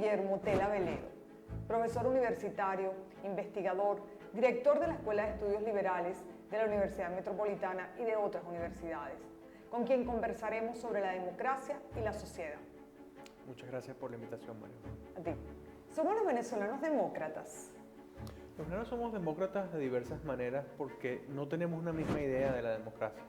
Guillermo Tela Velero, profesor universitario, investigador, director de la Escuela de Estudios Liberales de la Universidad Metropolitana y de otras universidades, con quien conversaremos sobre la democracia y la sociedad. Muchas gracias por la invitación, Mario. A ti. ¿Somos los venezolanos demócratas? Los venezolanos somos demócratas de diversas maneras porque no tenemos una misma idea de la democracia.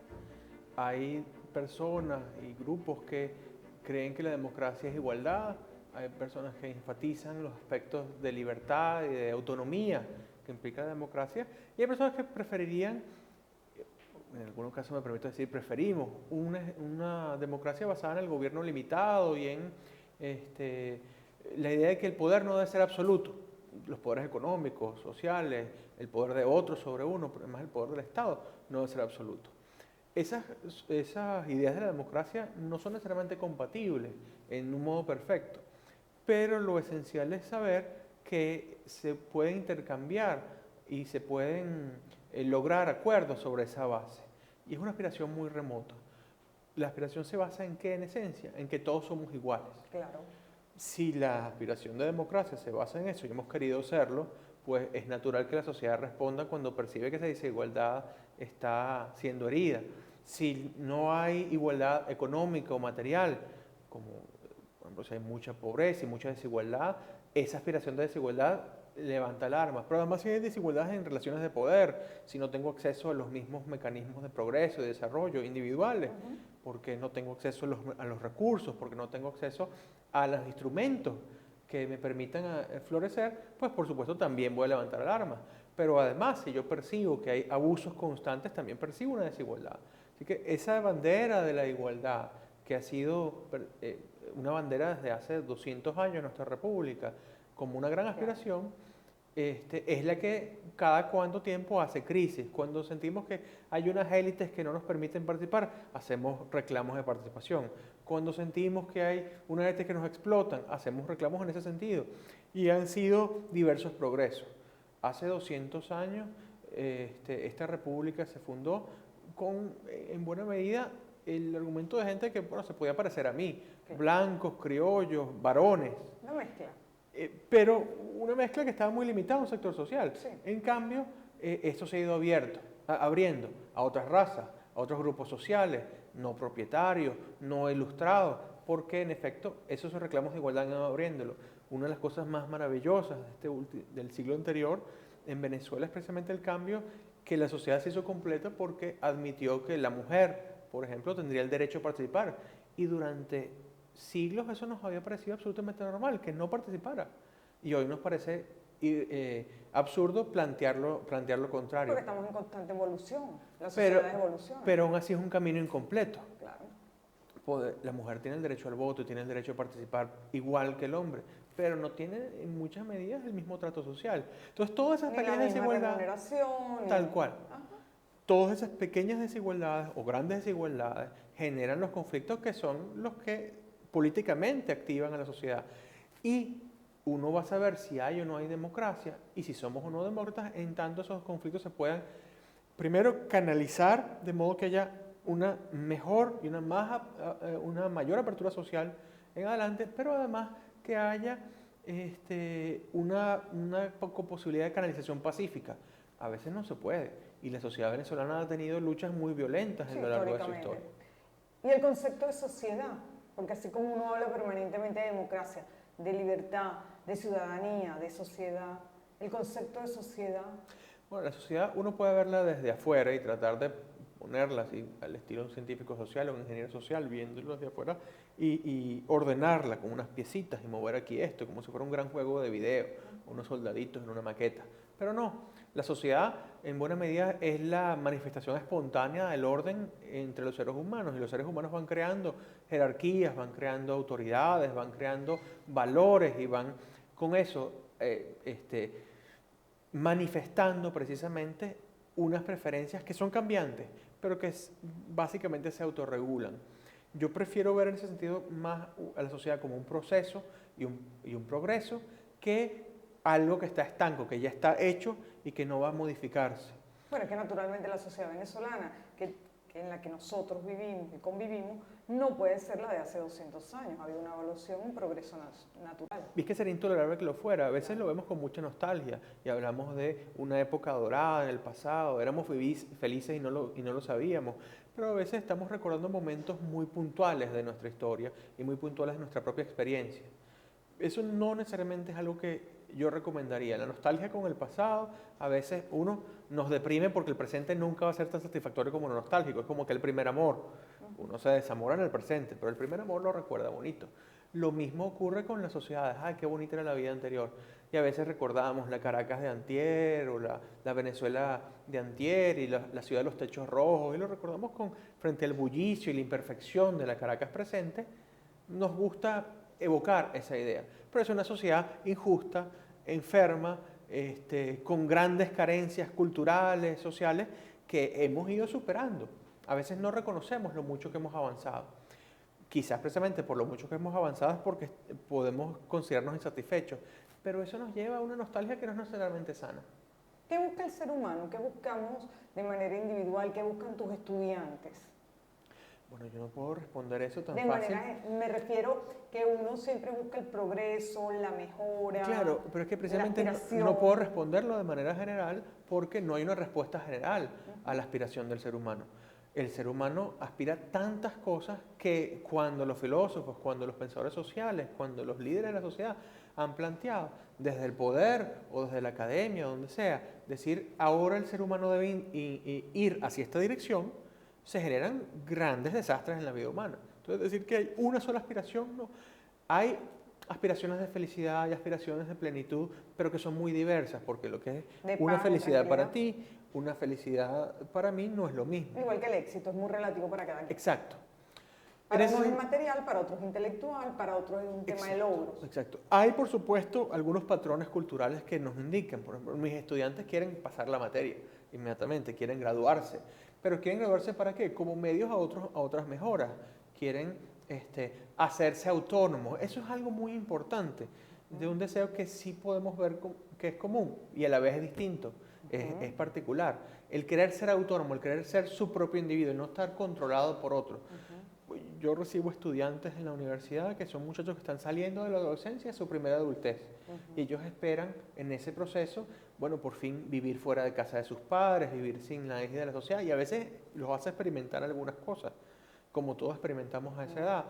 Hay personas y grupos que creen que la democracia es igualdad, hay personas que enfatizan los aspectos de libertad y de autonomía que implica la democracia, y hay personas que preferirían, en algunos casos me permito decir, preferimos una democracia basada en el gobierno limitado y en la idea de que el poder no debe ser absoluto. Los poderes económicos, sociales, el poder de otros sobre uno, pero además el poder del Estado no debe ser absoluto. Esas ideas de la democracia no son necesariamente compatibles en un modo perfecto, pero lo esencial es saber que se pueden intercambiar y se pueden lograr acuerdos sobre esa base. Y es una aspiración muy remota. La aspiración se basa en qué, en esencia, en que todos somos iguales. Claro. Si la aspiración de democracia se basa en eso y hemos querido serlo, pues es natural que la sociedad responda cuando percibe que esa desigualdad está siendo herida. Si no hay igualdad económica o material, como por ejemplo si hay mucha pobreza y mucha desigualdad, esa aspiración de desigualdad levanta alarmas. Pero además si hay desigualdades en relaciones de poder, si no tengo acceso a los mismos mecanismos de progreso y desarrollo individuales, porque no tengo acceso a los recursos, porque no tengo acceso a los instrumentos que me permitan florecer, pues por supuesto también voy a levantar alarmas. Pero además, si yo percibo que hay abusos constantes, también percibo una desigualdad. Así que esa bandera de la igualdad, que ha sido una bandera desde hace 200 años en nuestra república, como una gran aspiración, es la que cada cuánto tiempo hace crisis. Cuando sentimos que hay unas élites que no nos permiten participar, hacemos reclamos de participación. Cuando sentimos que hay unas élites que nos explotan, hacemos reclamos en ese sentido. Y han sido diversos progresos. Hace 200 años esta república se fundó con, en buena medida, el argumento de gente que bueno, se podía parecer a mí, blancos, criollos, varones. Una mezcla. Pero una mezcla que estaba muy limitada a un sector social. Sí. En cambio, esto se ha ido abriendo a otras razas, a otros grupos sociales, no propietarios, no ilustrados, porque en efecto esos reclamos de igualdad han ido abriéndolo. Una de las cosas más maravillosas del siglo anterior en Venezuela es precisamente el cambio que la sociedad se hizo completa porque admitió que la mujer, por ejemplo, tendría el derecho a participar. Y durante siglos eso nos había parecido absolutamente normal, que no participara. Y hoy nos parece absurdo plantear lo contrario. Porque estamos en constante evolución, la sociedad evoluciona. Pero aún así es un camino incompleto. Claro. La mujer tiene el derecho al voto y tiene el derecho a participar igual que el hombre, pero no tiene en muchas medidas el mismo trato social. Entonces todas esas pequeñas desigualdades, tal cual, todas esas pequeñas desigualdades o grandes desigualdades generan los conflictos que son los que políticamente activan a la sociedad. Y uno va a saber si hay o no hay democracia y si somos o no demócratas en tanto esos conflictos se puedan primero canalizar de modo que haya una mejor y una mayor apertura social en adelante, pero además que haya una posibilidad de canalización pacífica. A veces no se puede y la sociedad venezolana ha tenido luchas muy violentas en lo largo de su historia. Y el concepto de sociedad, porque así como uno habla permanentemente de democracia, de libertad, de ciudadanía, de sociedad, el concepto de sociedad. Bueno, la sociedad uno puede verla desde afuera y tratar de ponerla así al estilo de un científico social o un ingeniero social, viéndolo desde afuera y ordenarla con unas piecitas y mover aquí esto, como si fuera un gran juego de video, unos soldaditos en una maqueta. Pero no, la sociedad en buena medida es la manifestación espontánea del orden entre los seres humanos y los seres humanos van creando jerarquías, van creando autoridades, van creando valores y van con eso manifestando precisamente unas preferencias que son cambiantes, pero que básicamente se autorregulan. Yo prefiero ver en ese sentido más a la sociedad como un proceso y un progreso que algo que está estanco, que ya está hecho y que no va a modificarse. Bueno, es que naturalmente la sociedad venezolana, que en la que nosotros vivimos y convivimos no puede ser la de hace 200 años. Ha habido una evolución, un progreso natural. Y es que sería intolerable que lo fuera. A veces lo vemos con mucha nostalgia y hablamos de una época dorada en el pasado. Éramos felices y no lo sabíamos. Pero a veces estamos recordando momentos muy puntuales de nuestra historia y muy puntuales de nuestra propia experiencia. Eso no necesariamente es algo que yo recomendaría. La nostalgia con el pasado, a veces uno nos deprime porque el presente nunca va a ser tan satisfactorio como lo nostálgico. Es como que el primer amor. Uno se desamora en el presente, pero el primer amor lo recuerda bonito. Lo mismo ocurre con las sociedades. ¡Ay, qué bonita era la vida anterior! Y a veces recordamos la Caracas de antier o la Venezuela de antier y la ciudad de los techos rojos y lo recordamos frente al bullicio y la imperfección de la Caracas presente. Nos gusta evocar esa idea. Pero es una sociedad injusta, enferma, con grandes carencias culturales, sociales, que hemos ido superando. A veces no reconocemos lo mucho que hemos avanzado. Quizás precisamente por lo mucho que hemos avanzado es porque podemos considerarnos insatisfechos, pero eso nos lleva a una nostalgia que no es necesariamente sana. ¿Qué busca el ser humano? ¿Qué buscamos de manera individual? ¿Qué buscan tus estudiantes? Bueno, yo no puedo responder eso tan de fácil. Me refiero que uno siempre busca el progreso, la mejora. Claro, pero es que precisamente no puedo responderlo de manera general porque no hay una respuesta general a la aspiración del ser humano. El ser humano aspira a tantas cosas que cuando los filósofos, cuando los pensadores sociales, cuando los líderes de la sociedad han planteado desde el poder o desde la academia, donde sea, decir ahora el ser humano debe ir hacia esta dirección, se generan grandes desastres en la vida humana. Entonces, decir que hay una sola aspiración, no. Hay aspiraciones de felicidad y aspiraciones de plenitud, pero que son muy diversas, porque lo que es una felicidad para ti, una felicidad para mí no es lo mismo. Igual que el éxito, es muy relativo para cada quien. Exacto. Para unos es material, para otros es intelectual, para otros es un tema de logros. Exacto. Hay, por supuesto, algunos patrones culturales que nos indican. Por ejemplo, mis estudiantes quieren pasar la materia inmediatamente, quieren graduarse. ¿Pero quieren graduarse para qué? Como medios a otras mejoras. Quieren hacerse autónomos. Eso es algo muy importante, de un deseo que sí podemos ver que es común y a la vez es distinto, es particular. El querer ser autónomo, el querer ser su propio individuo, no estar controlado por otro. Yo recibo estudiantes en la universidad que son muchachos que están saliendo de la adolescencia a su primera adultez. Y ellos esperan en ese proceso, bueno, por fin vivir fuera de casa de sus padres, vivir sin la energía de la sociedad, y a veces los hace experimentar algunas cosas, como todos experimentamos a esa edad.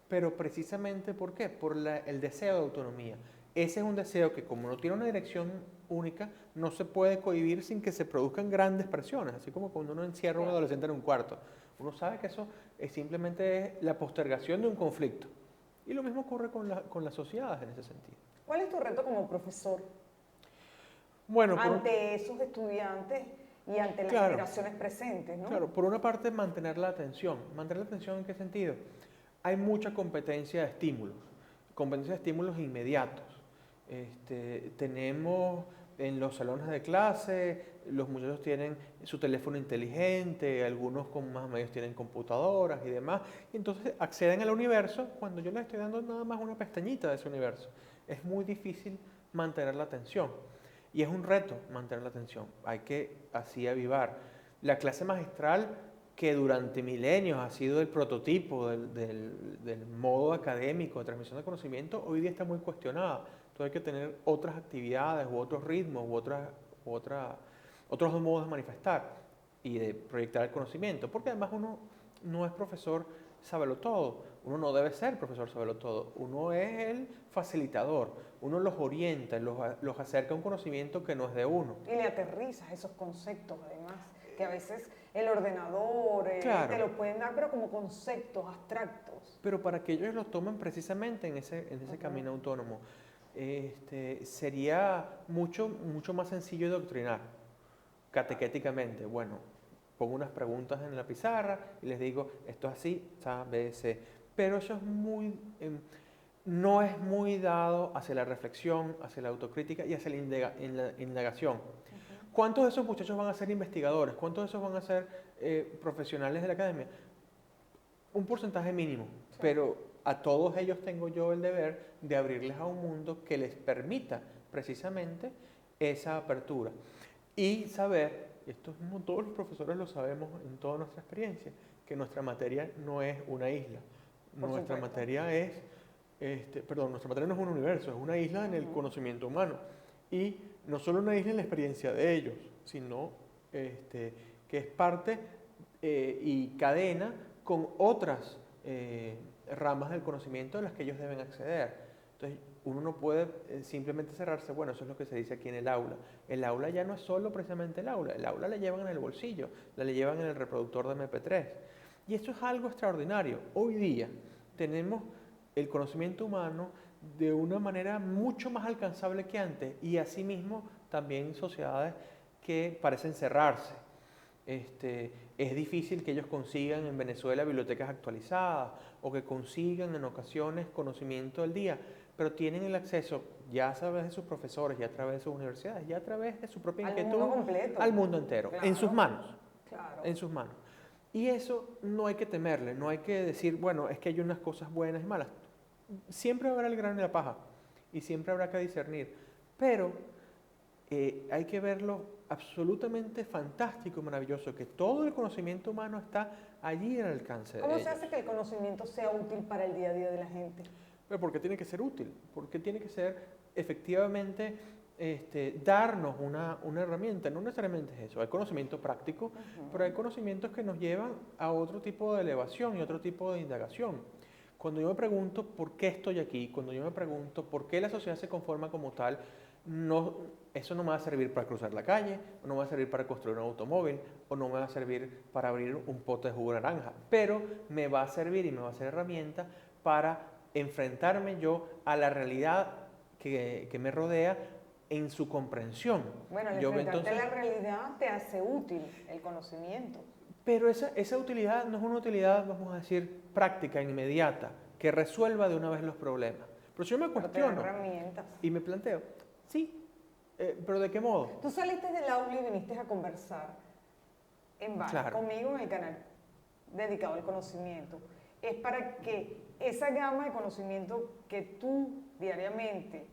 Pero precisamente, ¿por qué? Por el deseo de autonomía. Ese es un deseo que, como no tiene una dirección única, no se puede cohibir sin que se produzcan grandes presiones, así como cuando uno encierra a un adolescente en un cuarto. Uno sabe que eso es simplemente la postergación de un conflicto. Y lo mismo ocurre con las sociedades en ese sentido. ¿Cuál es tu reto como profesor? Bueno, ante esos estudiantes y ante las generaciones presentes, ¿no? Claro, por una parte mantener la atención. ¿Mantener la atención en qué sentido? Hay mucha competencia de estímulos inmediatos. Tenemos en los salones de clase, los muchachos tienen su teléfono inteligente, algunos con más medios tienen computadoras y demás, y entonces acceden al universo cuando yo les estoy dando nada más una pestañita de ese universo. Es muy difícil mantener la atención y es un reto mantener la atención. Hay que así avivar. La clase magistral, que durante milenios ha sido el prototipo del modo académico de transmisión de conocimiento, hoy día está muy cuestionada. Entonces hay que tener otras actividades u otros ritmos u otros modos de manifestar y de proyectar el conocimiento, porque además uno no es profesor sabelotodo, uno no debe ser profesor sabelotodo, uno es el facilitador, uno los orienta, los acerca a un conocimiento que no es de uno. Y le aterrizas esos conceptos además, que a veces el ordenador te lo pueden dar, pero como conceptos abstractos. Pero para que ellos los tomen precisamente en ese camino autónomo, sería mucho más sencillo de doctrinar, catequéticamente. Bueno, pongo unas preguntas en la pizarra y les digo, esto es así, A, B, C. Pero eso es no es muy dado hacia la reflexión, hacia la autocrítica y hacia la indagación. ¿Cuántos de esos muchachos van a ser investigadores? ¿Cuántos de esos van a ser profesionales de la academia? Un porcentaje mínimo, pero a todos ellos tengo yo el deber de abrirles a un mundo que les permita precisamente esa apertura y saber y esto es como todos los profesores lo sabemos en toda nuestra experiencia, que nuestra materia no es una isla. Nuestra materia es, nuestra materia no es un universo, es una isla en el conocimiento humano. Y no solo una isla en la experiencia de ellos, sino que es parte y cadena con otras ramas del conocimiento a las que ellos deben acceder. Entonces, uno no puede simplemente cerrarse, bueno, eso es lo que se dice aquí en el aula. El aula ya no es solo precisamente el aula la llevan en el bolsillo, la llevan en el reproductor de MP3. Y esto es algo extraordinario. Hoy día tenemos el conocimiento humano de una manera mucho más alcanzable que antes y asimismo también sociedades que parecen cerrarse. Es difícil que ellos consigan en Venezuela bibliotecas actualizadas o que consigan en ocasiones conocimiento del día, pero tienen el acceso ya a través de sus profesores, ya a través de sus universidades, ya a través de su propia inquietud al mundo entero, claro, en sus manos, claro. en sus manos. Y eso no hay que temerle, no hay que decir, bueno, es que hay unas cosas buenas y malas. Siempre habrá el grano y la paja y siempre habrá que discernir, pero hay que verlo absolutamente fantástico y maravilloso, que todo el conocimiento humano está allí al alcance de ellos. ¿Cómo se hace que el conocimiento sea útil para el día a día de la gente? Pero porque tiene que ser útil, porque tiene que ser efectivamente darnos una herramienta. No necesariamente es eso, hay conocimiento práctico, pero hay conocimientos que nos llevan a otro tipo de elevación y otro tipo de indagación. Cuando yo me pregunto por qué estoy aquí, cuando yo me pregunto por qué la sociedad se conforma como tal, eso no me va a servir para cruzar la calle, o no me va a servir para construir un automóvil, o no me va a servir para abrir un pote de jugo de naranja, pero me va a servir y me va a ser herramienta para enfrentarme yo a la realidad que me rodea en su comprensión. Bueno, el enfrentarte a la realidad te hace útil el conocimiento. Pero esa utilidad no es una utilidad, vamos a decir, práctica, inmediata, que resuelva de una vez los problemas. Pero si yo me cuestiono y me planteo, sí, pero ¿de qué modo? Tú saliste del aula y viniste a conversar en bar, claro, conmigo en el canal dedicado al conocimiento. Es para que esa gama de conocimiento que tú diariamente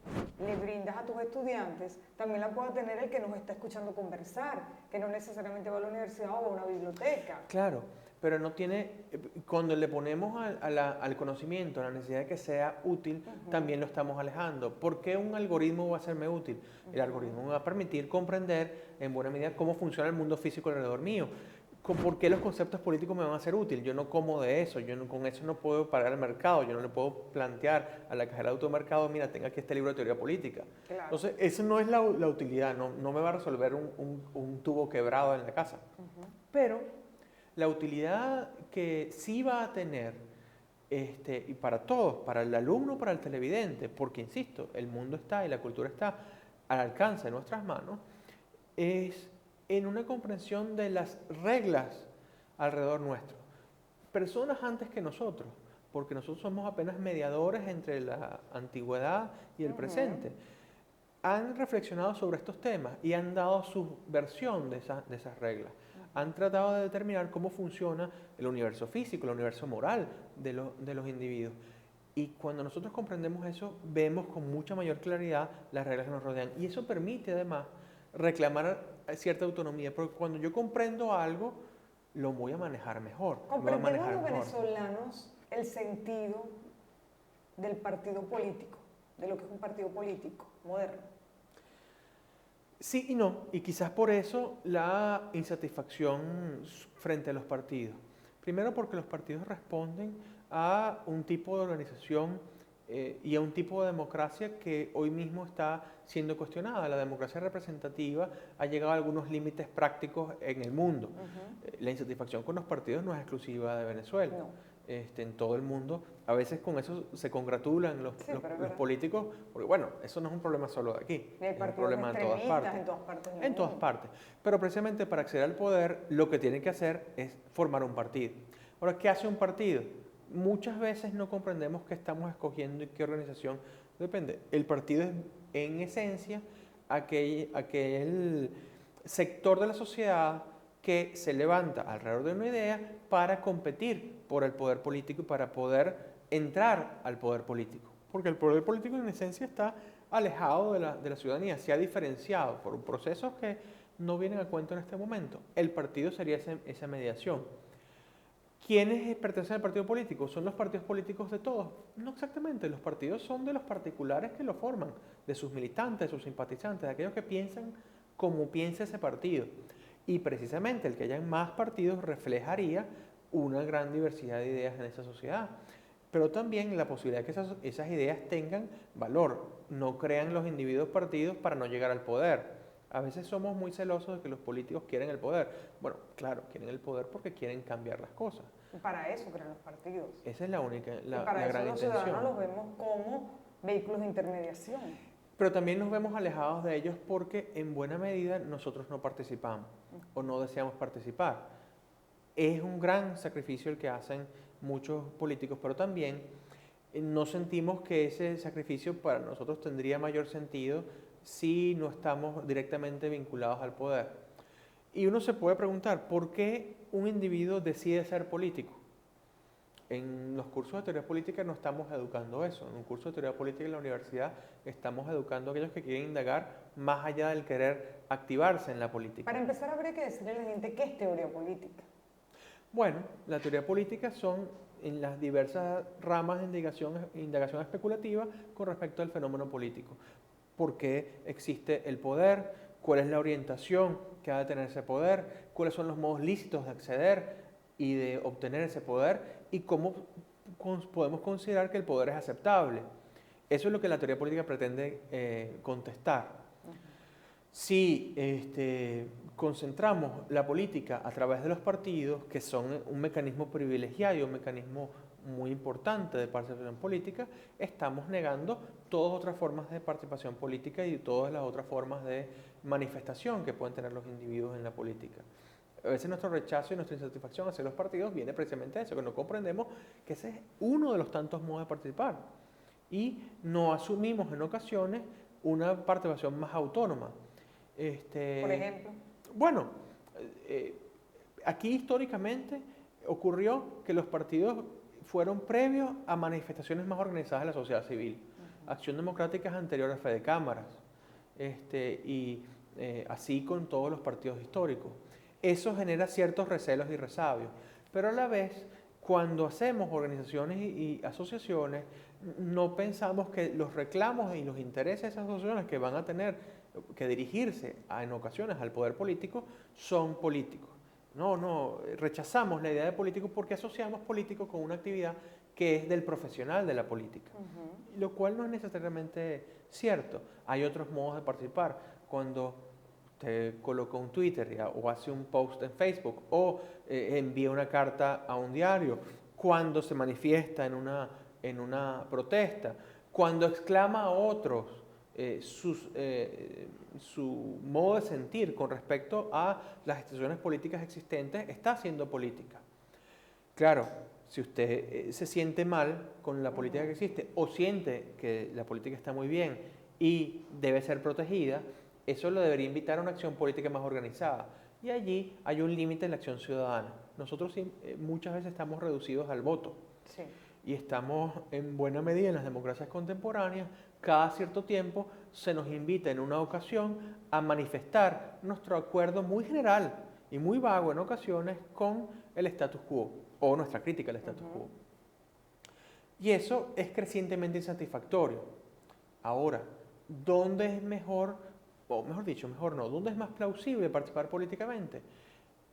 le brindas a tus estudiantes, también la pueda tener el que nos está escuchando conversar, que no necesariamente va a la universidad o a una biblioteca. Claro, pero no tiene, cuando le ponemos al conocimiento la necesidad de que sea útil, también lo estamos alejando. ¿Por qué un algoritmo va a serme útil? El algoritmo me va a permitir comprender en buena medida cómo funciona el mundo físico alrededor mío. ¿Por qué los conceptos políticos me van a ser útiles? Yo no como de eso, con eso no puedo pagar el mercado, yo no le puedo plantear a la cajera de automercado, mira, tenga aquí este libro de teoría política. Claro. Entonces, eso no es la utilidad, no me va a resolver un tubo quebrado en la casa. Pero la utilidad que sí va a tener, y para todos, para el alumno, para el televidente, porque insisto, el mundo está y la cultura está al alcance de nuestras manos, es en una comprensión de las reglas alrededor nuestro. Personas antes que nosotros, porque nosotros somos apenas mediadores entre la antigüedad y el presente, han reflexionado sobre estos temas y han dado su versión de esas reglas. Han tratado de determinar cómo funciona el universo físico, el universo moral de los individuos. Y cuando nosotros comprendemos eso, vemos con mucha mayor claridad las reglas que nos rodean. Y eso permite además reclamar cierta autonomía, porque cuando yo comprendo algo, lo voy a manejar mejor. Comprendemos los venezolanos el sentido del partido político, de lo que es un partido político moderno. Sí y no, y quizás por eso la insatisfacción frente a los partidos. Primero porque los partidos responden a un tipo de organización y a un tipo de democracia que hoy mismo está siendo cuestionada. La democracia representativa ha llegado a algunos límites prácticos en el mundo. La insatisfacción con los partidos no es exclusiva de Venezuela. No. En todo el mundo, a veces con eso se congratulan los políticos, porque bueno, eso no es un problema solo de aquí, es un problema en todas partes. En todas partes. Pero precisamente para acceder al poder, lo que tienen que hacer es formar un partido. Ahora, ¿qué hace un partido? Muchas veces no comprendemos qué estamos escogiendo y qué organización depende. El partido es, en esencia, aquel sector de la sociedad que se levanta alrededor de una idea para competir por el poder político y para poder entrar al poder político. Porque el poder político en esencia está alejado de la ciudadanía, se ha diferenciado por procesos que no vienen a cuento en este momento. El partido sería esa mediación. ¿Quiénes pertenecen al partido político? ¿Son los partidos políticos de todos? No exactamente, los partidos son de los particulares que lo forman, de sus militantes, de sus simpatizantes, de aquellos que piensan como piensa ese partido. Y precisamente el que hayan más partidos reflejaría una gran diversidad de ideas en esa sociedad. Pero también la posibilidad de que esas ideas tengan valor, no crean los individuos partidos para no llegar al poder. A veces somos muy celosos de que los políticos quieren el poder. Bueno, claro, quieren el poder porque quieren cambiar las cosas. Y para eso crean los partidos. Esa es la única, la para gran eso los intención. ciudadanos los vemos como vehículos de intermediación. Pero también nos vemos alejados de ellos porque en buena medida nosotros no participamos o no deseamos participar. Es un gran sacrificio el que hacen muchos políticos, pero también no sentimos que ese sacrificio para nosotros tendría mayor sentido si no estamos directamente vinculados al poder. Y uno se puede preguntar, ¿por qué un individuo decide ser político? En los cursos de teoría política no estamos educando eso. En un curso de teoría política en la universidad estamos educando a aquellos que quieren indagar más allá del querer activarse en la política. Para empezar, habría que decirle a la gente qué es teoría política. Bueno, la teoría política son en las diversas ramas de indagación especulativa con respecto al fenómeno político. ¿Por qué existe el poder? ¿Cuál es la orientación que ha de tener ese poder? ¿Cuáles son los modos lícitos de acceder y de obtener ese poder? ¿Y cómo podemos considerar que el poder es aceptable? Eso es lo que la teoría política pretende contestar. Si concentramos la política a través de los partidos, que son un mecanismo privilegiado y un mecanismo muy importante de participación política, estamos negando todas otras formas de participación política y todas las otras formas de manifestación que pueden tener los individuos en la política. A veces nuestro rechazo y nuestra insatisfacción hacia los partidos viene precisamente de eso, que no comprendemos que ese es uno de los tantos modos de participar y no asumimos en ocasiones una participación más autónoma. Por ejemplo. Bueno, aquí históricamente ocurrió que los partidos fueron previos a manifestaciones más organizadas de la sociedad civil. Acción Democrática es anterior a Fede Cámaras, así con todos los partidos históricos. Eso genera ciertos recelos y resabios, pero a la vez, cuando hacemos organizaciones y asociaciones, no pensamos que los reclamos y los intereses de esas asociaciones que van a tener que dirigirse en ocasiones al poder político son políticos. No, rechazamos la idea de político porque asociamos político con una actividad que es del profesional de la política, lo cual no es necesariamente cierto. Hay otros modos de participar. Cuando te coloca un Twitter o hace un post en Facebook o envía una carta a un diario, cuando se manifiesta en una protesta, cuando exclama a otros su modo de sentir con respecto a las instituciones políticas existentes, está haciendo política. Claro, si usted se siente mal con la política que existe o siente que la política está muy bien y debe ser protegida, eso lo debería invitar a una acción política más organizada. Y allí hay un límite en la acción ciudadana. Nosotros muchas veces estamos reducidos al voto. Sí. Y estamos en buena medida en las democracias contemporáneas, cada cierto tiempo se nos invita en una ocasión a manifestar nuestro acuerdo muy general y muy vago en ocasiones con el status quo o nuestra crítica al status quo. Y eso es crecientemente insatisfactorio. Ahora, ¿dónde es mejor, o mejor dicho, mejor no, dónde es más plausible participar políticamente?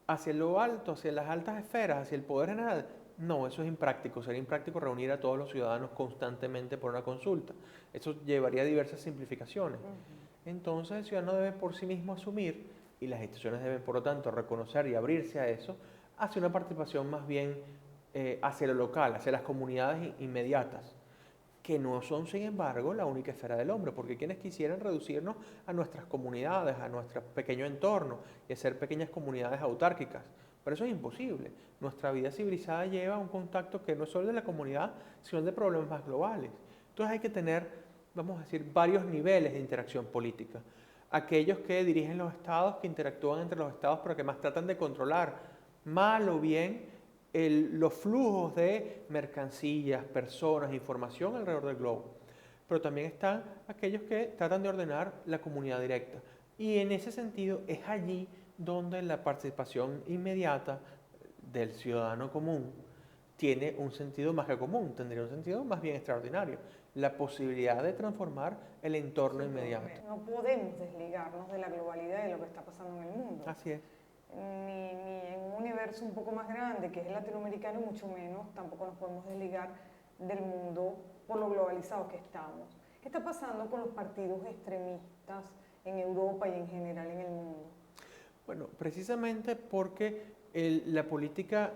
¿Hacia lo alto, hacia las altas esferas, hacia el poder general? No, eso es impráctico. Sería impráctico reunir a todos los ciudadanos constantemente por una consulta. Eso llevaría a diversas simplificaciones. Entonces el ciudadano debe por sí mismo asumir, y las instituciones deben por lo tanto reconocer y abrirse a eso, hacia una participación más bien hacia lo local, hacia las comunidades inmediatas, que no son sin embargo la única esfera del hombre, porque quienes quisieran reducirnos a nuestras comunidades, a nuestro pequeño entorno y hacer pequeñas comunidades autárquicas. Pero eso es imposible. Nuestra vida civilizada lleva a un contacto que no es solo de la comunidad, sino de problemas más globales. Entonces hay que tener, vamos a decir, varios niveles de interacción política. Aquellos que dirigen los estados, que interactúan entre los estados, pero que más tratan de controlar mal o bien los flujos de mercancías, personas, información alrededor del globo. Pero también están aquellos que tratan de ordenar la comunidad directa. Y en ese sentido es allí donde la participación inmediata del ciudadano común tiene un sentido más que común, tendría un sentido más bien extraordinario, la posibilidad de transformar el entorno inmediato. No podemos desligarnos de la globalidad de lo que está pasando en el mundo. Así es. Ni en un universo un poco más grande que es el latinoamericano, mucho menos, tampoco nos podemos desligar del mundo por lo globalizados que estamos. ¿Qué está pasando con los partidos extremistas en Europa y en general en el mundo? Bueno, precisamente porque la política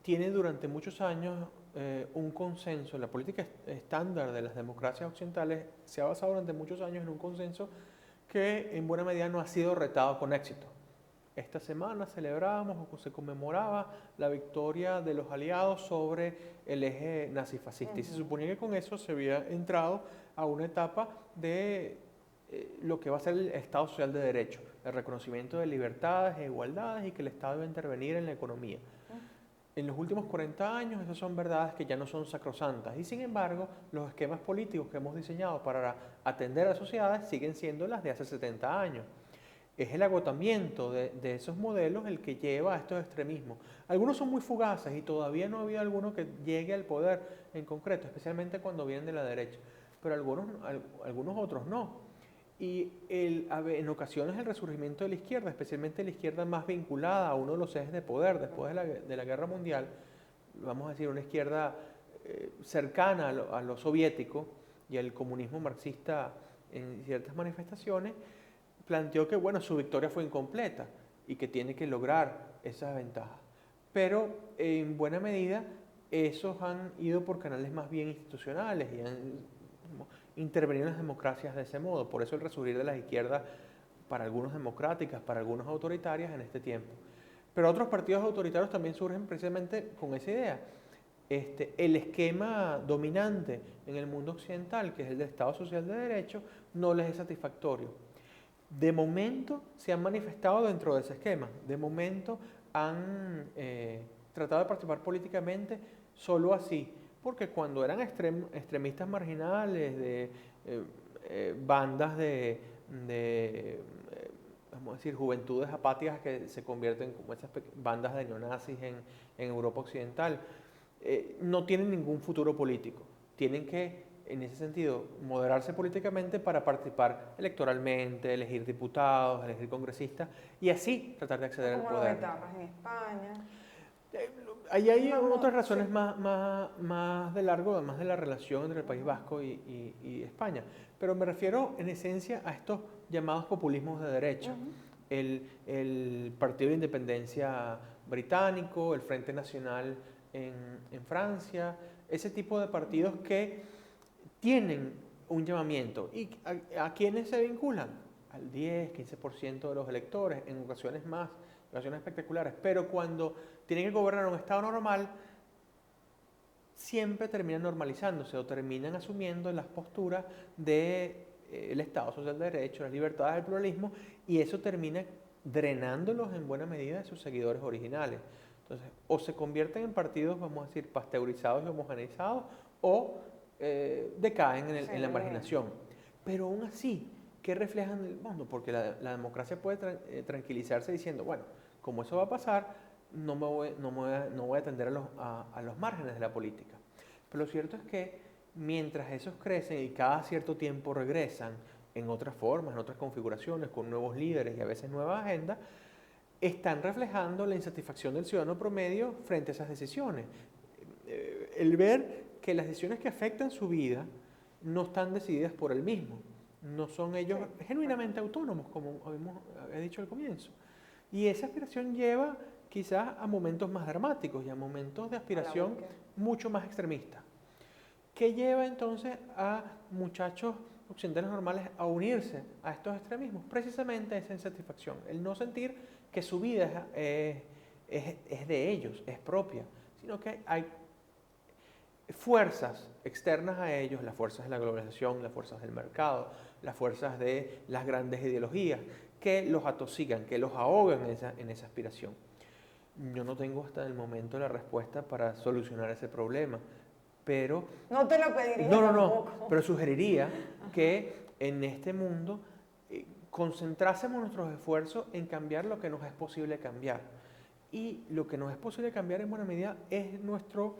tiene durante muchos años un consenso, la política estándar de las democracias occidentales se ha basado durante muchos años en un consenso que en buena medida no ha sido retado con éxito. Esta semana celebrábamos o se conmemoraba la victoria de los aliados sobre el eje nazifascista y se suponía que con eso se había entrado a una etapa de lo que va a ser el Estado Social de Derecho, el reconocimiento de libertades e igualdades y que el Estado debe intervenir en la economía. En los últimos 40 años esas son verdades que ya no son sacrosantas y sin embargo los esquemas políticos que hemos diseñado para atender a las sociedades siguen siendo las de hace 70 años. Es el agotamiento de esos modelos el que lleva a estos extremismos. Algunos son muy fugaces y todavía no ha habido alguno que llegue al poder en concreto, especialmente cuando vienen de la derecha, pero algunos otros no. Y en ocasiones el resurgimiento de la izquierda, especialmente la izquierda más vinculada a uno de los ejes de poder después de la Guerra Mundial, vamos a decir una izquierda cercana a lo soviético y al comunismo marxista en ciertas manifestaciones, planteó que bueno, su victoria fue incompleta y que tiene que lograr esas ventajas. Pero en buena medida esos han ido por canales más bien institucionales y han intervenido en las democracias de ese modo. Por eso el resurgir de las izquierdas, para algunos democráticas, para algunos autoritarias en este tiempo. Pero otros partidos autoritarios también surgen precisamente con esa idea. El esquema dominante en el mundo occidental, que es el del Estado Social de Derecho, no les es satisfactorio. De momento se han manifestado dentro de ese esquema, de momento han tratado de participar políticamente solo así, porque cuando eran extremistas marginales, de bandas vamos a decir, juventudes apáticas que se convierten como esas bandas de neonazis en Europa Occidental, no tienen ningún futuro político, tienen que en ese sentido, moderarse políticamente para participar electoralmente, elegir diputados, elegir congresistas y así tratar de acceder al poder. Como los etarras en España. Ahí hay otras razones más de largo, más de la relación entre el País Vasco y España. Pero me refiero en esencia a estos llamados populismos de derecha. El Partido de Independencia británico, el Frente Nacional en Francia, ese tipo de partidos que tienen un llamamiento. ¿Y a quiénes se vinculan? Al 10, 15% de los electores, en ocasiones más, en ocasiones espectaculares. Pero cuando tienen que gobernar un Estado normal, siempre terminan normalizándose o terminan asumiendo las posturas del Estado Social de Derecho, las libertades, el pluralismo, y eso termina drenándolos en buena medida de sus seguidores originales. Entonces, o se convierten en partidos, vamos a decir, pasteurizados y homogeneizados, o decaen en la marginación. Pero aún así, ¿qué reflejan el mundo? Porque la democracia puede tranquilizarse diciendo, bueno, como eso va a pasar, no voy a atender a los márgenes de la política. Pero lo cierto es que mientras esos crecen y cada cierto tiempo regresan en otras formas, en otras configuraciones, con nuevos líderes y a veces nuevas agendas, están reflejando la insatisfacción del ciudadano promedio frente a esas decisiones. El ver que las decisiones que afectan su vida no están decididas por él mismo, no son ellos genuinamente autónomos, como había dicho al comienzo. Y esa aspiración lleva quizás a momentos más dramáticos y a momentos de aspiración mucho más extremistas. ¿Qué lleva entonces a muchachos occidentales normales a unirse a estos extremismos? Precisamente esa insatisfacción, el no sentir que su vida es de ellos, es propia, sino que hay fuerzas externas a ellos, las fuerzas de la globalización, las fuerzas del mercado, las fuerzas de las grandes ideologías, que los atosigan, que los ahogan en esa aspiración. Yo no tengo hasta el momento la respuesta para solucionar ese problema, pero... No te lo pediría No, pero sugeriría que en este mundo concentrásemos nuestros esfuerzos en cambiar lo que nos es posible cambiar. Y lo que nos es posible cambiar en buena medida es nuestro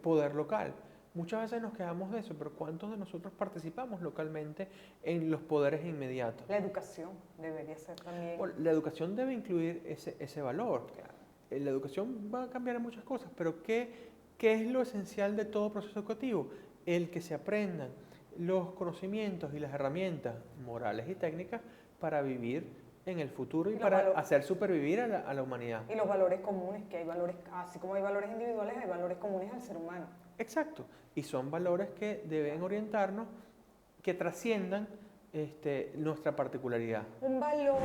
poder local. Muchas veces nos quejamos de eso, pero ¿cuántos de nosotros participamos localmente en los poderes inmediatos? La educación debería ser también. Bueno, la educación debe incluir ese valor. La educación va a cambiar en muchas cosas, pero ¿qué es lo esencial de todo proceso educativo? El que se aprendan los conocimientos y las herramientas morales y técnicas para vivir en el futuro y para hacer supervivir a la humanidad. Y los valores comunes, que hay valores, así como hay valores individuales, hay valores comunes al ser humano. Exacto, y son valores que deben orientarnos, que trasciendan nuestra particularidad. Un valor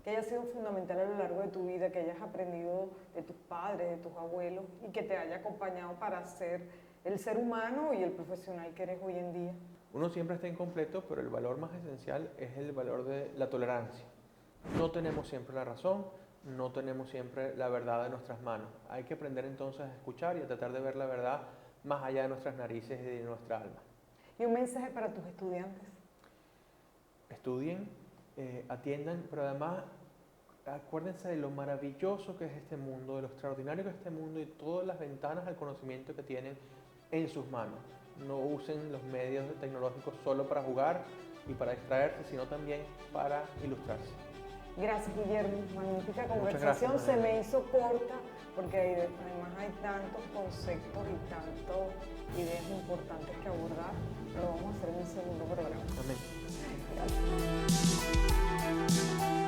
que haya sido fundamental a lo largo de tu vida, que hayas aprendido de tus padres, de tus abuelos, y que te haya acompañado para ser el ser humano y el profesional que eres hoy en día. Uno siempre está incompleto, pero el valor más esencial es el valor de la tolerancia. No tenemos siempre la razón, no tenemos siempre la verdad en nuestras manos. Hay que aprender entonces a escuchar y a tratar de ver la verdad más allá de nuestras narices y de nuestra alma. ¿Y un mensaje para tus estudiantes? Estudien, atiendan, pero además acuérdense de lo maravilloso que es este mundo, de lo extraordinario que es este mundo y todas las ventanas al conocimiento que tienen en sus manos. No usen los medios tecnológicos solo para jugar y para distraerse, sino también para ilustrarse. Gracias, Guillermo. Magnífica conversación. Gracias, se me hizo corta porque además hay tantos conceptos y tantas ideas importantes que abordar. Lo vamos a hacer en un segundo programa. Amén. Gracias.